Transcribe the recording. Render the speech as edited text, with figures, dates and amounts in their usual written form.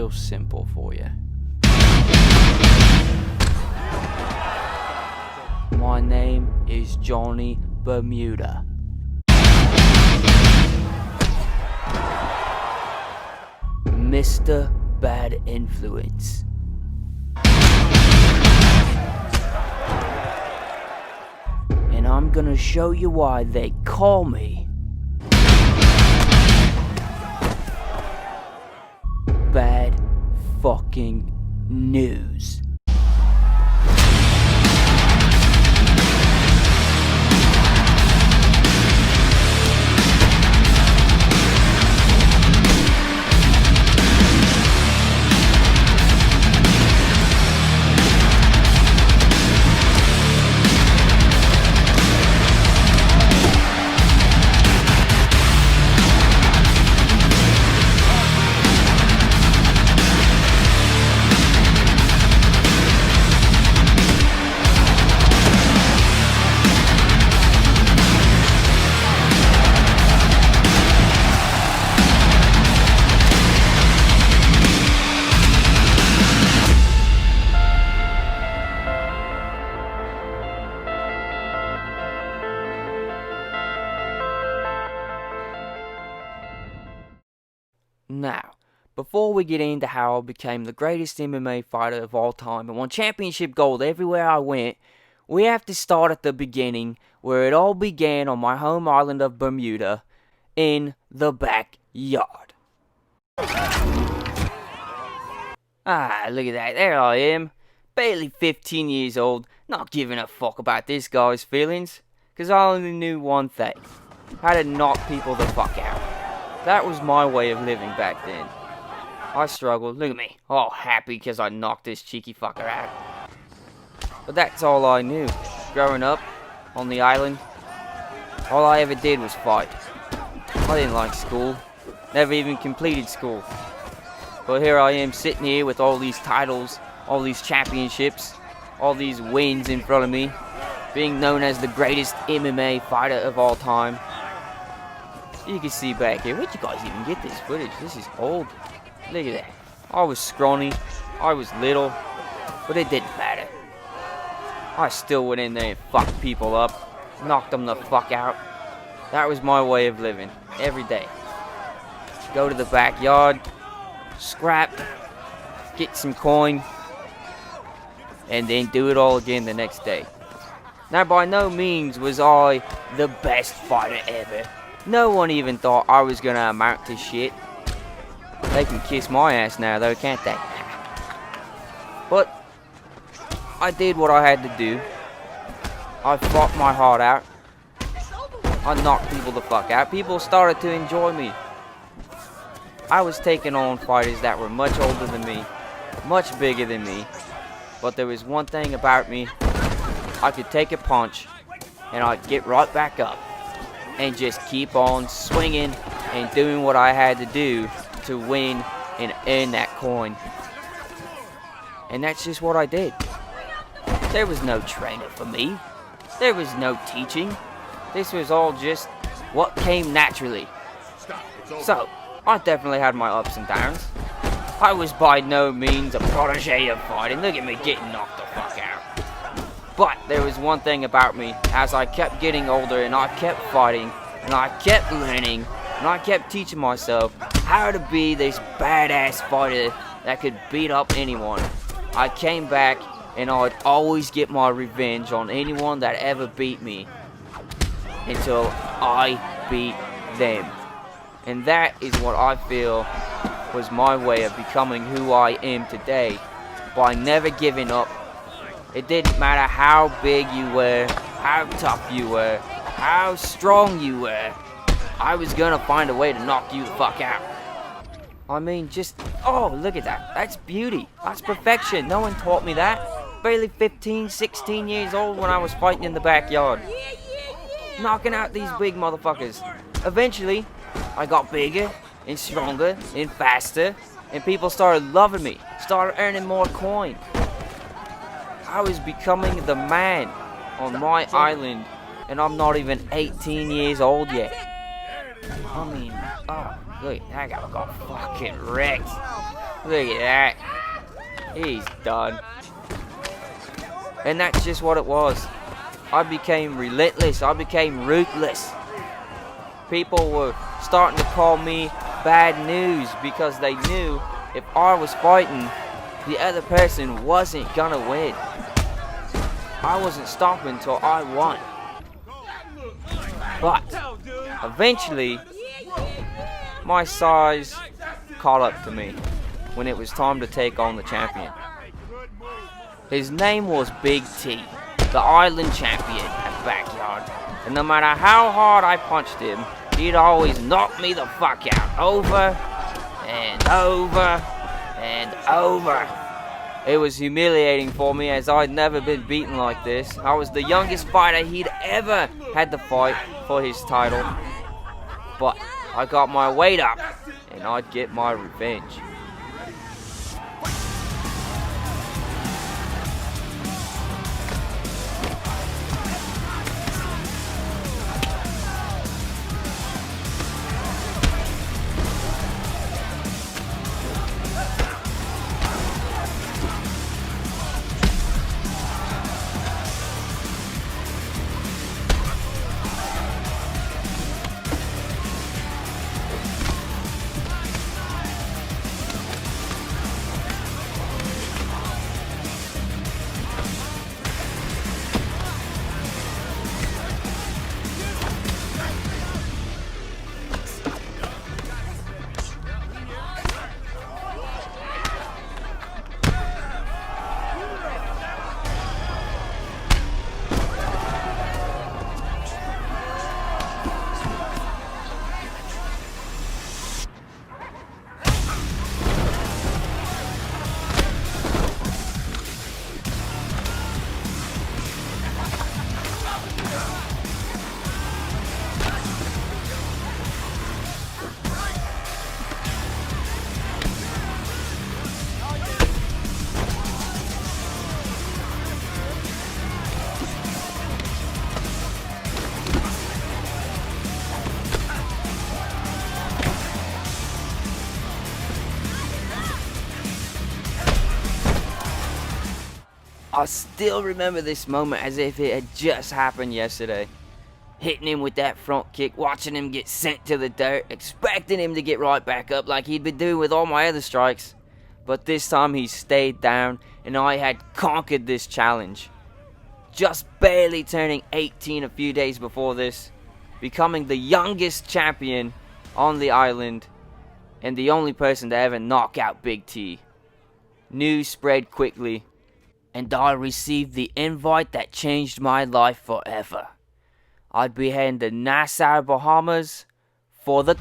real simple for you. My name is Johnny Bermuda. Mr. Bad Influence. And I'm gonna show you why they call me Bad Fucking News. Now, before we get into how I became the greatest MMA fighter of all time and won championship gold everywhere I went, we have to start at the beginning, where it all began on my home island of Bermuda, in the backyard. Look at that, there I am, barely 15 years old, not giving a fuck about this guy's feelings, because I only knew one thing, how to knock people the fuck out. That was my way of living back then. I struggled, look at me, all happy because I knocked this cheeky fucker out. But that's all I knew. Growing up, on the island, all I ever did was fight. I didn't like school, never even completed school. But here I am sitting here with all these titles, all these championships, all these wins in front of me, being known as the greatest MMA fighter of all time. You can see back here, where'd you guys even get this footage? This is old. Look at that. I was scrawny, I was little, but it didn't matter. I still went in there and fucked people up, knocked them the fuck out. That was my way of living, every day. Go to the backyard, scrap, get some coin, and then do it all again the next day. Now, by no means was I the best fighter ever. No one even thought I was gonna amount to shit. They can kiss my ass now though, can't they? But I did what I had to do. I fought my heart out. I knocked people the fuck out. People started to enjoy me. I was taking on fighters that were much older than me, much bigger than me. But there was one thing about me. I could take a punch and I'd get right back up and just keep on swinging and doing what I had to do to win and earn that coin. And that's just what I did. There was no trainer for me. There was no teaching. This was all just what came naturally. So, I definitely had my ups and downs. I was by no means a protege of fighting. Look at me getting knocked the fuck out. But there was one thing about me, as I kept getting older and I kept fighting, and I kept learning, and I kept teaching myself how to be this badass fighter that could beat up anyone. I came back and I'd always get my revenge on anyone that ever beat me until I beat them. And that is what I feel was my way of becoming who I am today, by never giving up. It didn't matter how big you were, how tough you were, how strong you were. I was gonna find a way to knock you the fuck out. I mean, just, oh, look at that. That's beauty. That's perfection. No one taught me that. Barely 15, 16 years old when I was fighting in the backyard. Knocking out these big motherfuckers. Eventually, I got bigger and stronger and faster, and people started loving me, started earning more coin. I was becoming the man on my island, and I'm not even 18 years old yet. I mean, oh, look, that guy got fucking wrecked. Look at that. He's done. And that's just what it was. I became relentless. I became ruthless. People were starting to call me bad news because they knew if I was fighting, the other person wasn't gonna win. I wasn't stopping till I won. But eventually, my size caught up to me when it was time to take on the champion. His name was Big T, the island champion at Backyard. And no matter how hard I punched him, he'd always knock me the fuck out, over and over and over. It was humiliating for me as I'd never been beaten like this. I was the youngest fighter he'd ever had to fight for his title. But I got my weight up and I'd get my revenge. I still remember this moment as if it had just happened yesterday. Hitting him with that front kick, watching him get sent to the dirt, expecting him to get right back up like he'd been doing with all my other strikes. But this time he stayed down and I had conquered this challenge. Just barely turning 18 a few days before this, becoming the youngest champion on the island and the only person to ever knock out Big T. News spread quickly, and I received the invite that changed my life forever. I'd be heading to Nassau, Bahamas for the